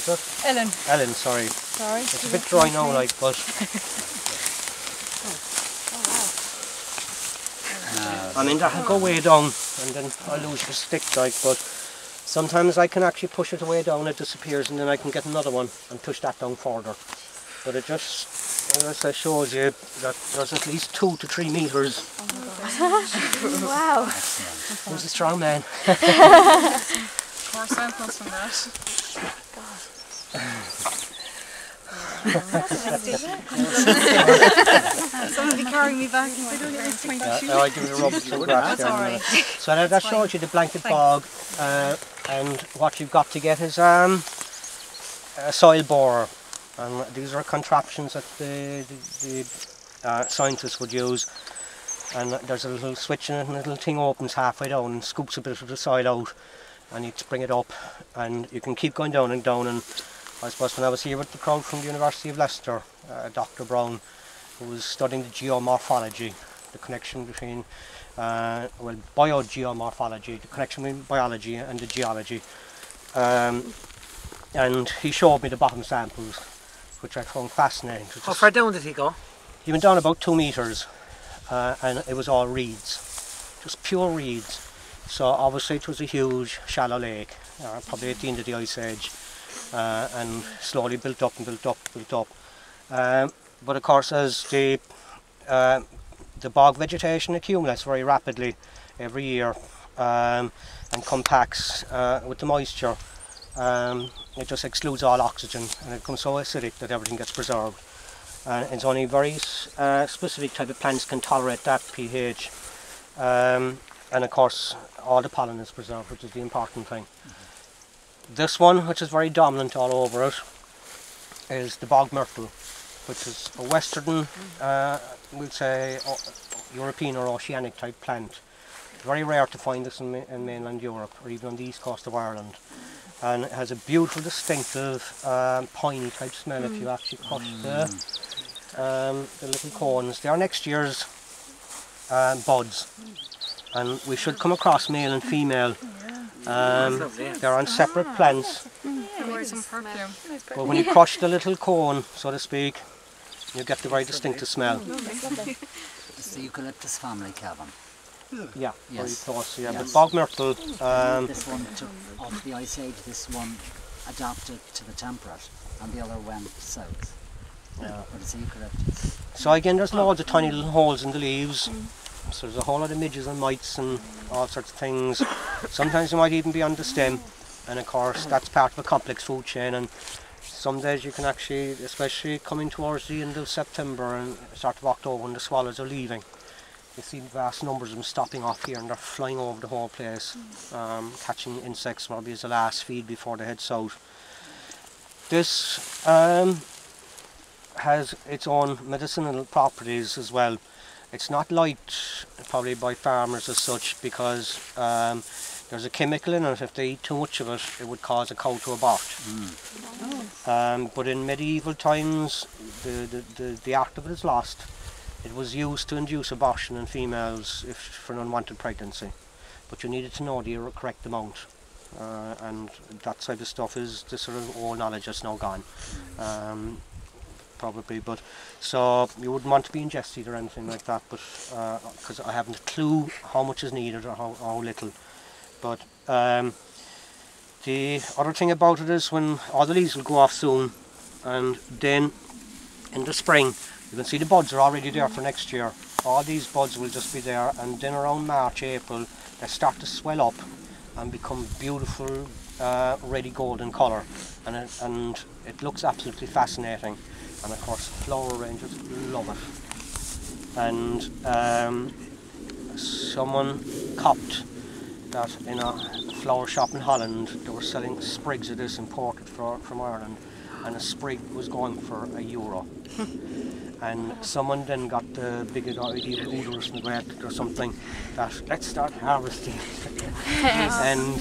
is it? Ellen. Ellen, sorry. Sorry. It's a bit dry now, like, but... I mean, that'll go way down, and then I'll lose the stick, like, but sometimes I can actually push it way down, it disappears, and then I can get another one and push that down further. But it just, as I showed you, that there's at least 2 to 3 metres. Oh my gosh. Wow. Who's a strong man? Corcoran plus from that. Someone be carrying me back. I give it a rub with some grass there in a minute. So that shows you the blanket bog, and what you've got to get is a soil borer. And these are contraptions that the scientists would use. And there's a little switch in it, and the little thing opens halfway down and scoops a bit of the soil out, and you bring it up, and you can keep going down and down. And I suppose when I was here with the crowd from the University of Leicester, Dr. Brown, who was studying the geomorphology, the connection between, biogeomorphology, the connection between biology and the geology. And he showed me the bottom samples, which I found fascinating. How far down did he go? He went down about 2 metres, and it was all reeds, just pure reeds. So obviously it was a huge shallow lake, probably at the end of the ice age, and slowly built up and built up, built up. But of course, as the bog vegetation accumulates very rapidly every year and compacts with the moisture, it just excludes all oxygen, and it becomes so acidic that everything gets preserved. And it's only very specific type of plants can tolerate that pH. And of course, all the pollen is preserved, which is the important thing. This one, which is very dominant all over it, is the bog myrtle, which is a western, we'll say, European or oceanic type plant. Very rare to find this in mainland Europe, or even on the east coast of Ireland. And it has a beautiful, distinctive, piney type smell if you actually crush the little cones. They are next year's buds, and we should come across male and female. They're on separate plants, but when you crush the little cone, so to speak, you get the very distinctive smell. It's the eucalyptus family, Kevin. Yeah, yes. very close, yeah. Yes. But bog myrtle... this one took off the ice age, this one adapted to the temperate, and the other went south. Yeah. But it's eucalyptus. So again, there's loads of tiny little holes in the leaves. So there's a whole lot of midges and mites and all sorts of things. Sometimes they might even be on the stem, and of course that's part of a complex food chain. And some days you can actually, especially coming towards the end of September and start of October when the swallows are leaving, you see vast numbers of them stopping off here, and they're flying over the whole place, catching insects probably as the last feed before they head south. This has its own medicinal properties as well. It's not liked probably by farmers as such, because there's a chemical in it. If they eat too much of it, it would cause a cow to abort. But in medieval times, the art of it is lost. It was used to induce abortion in females for an unwanted pregnancy, but you needed to know the correct amount, and that side of stuff is the sort of old knowledge that's now gone, probably. But so you wouldn't want to be ingested or anything like that, but because I haven't a clue how much is needed or how little. But the other thing about it is when all the leaves will go off soon, and then in the spring, you can see the buds are already there for next year. All these buds will just be there, and then around March, April, they start to swell up and become beautiful, reddy golden colour, and it looks absolutely fascinating. And of course, flower rangers love it. And someone copped that in a flower shop in Holland. They were selling sprigs of this imported from Ireland, and a sprig was going for €1. And someone then got the big idea of Uders and Great or something, that let's start harvesting. And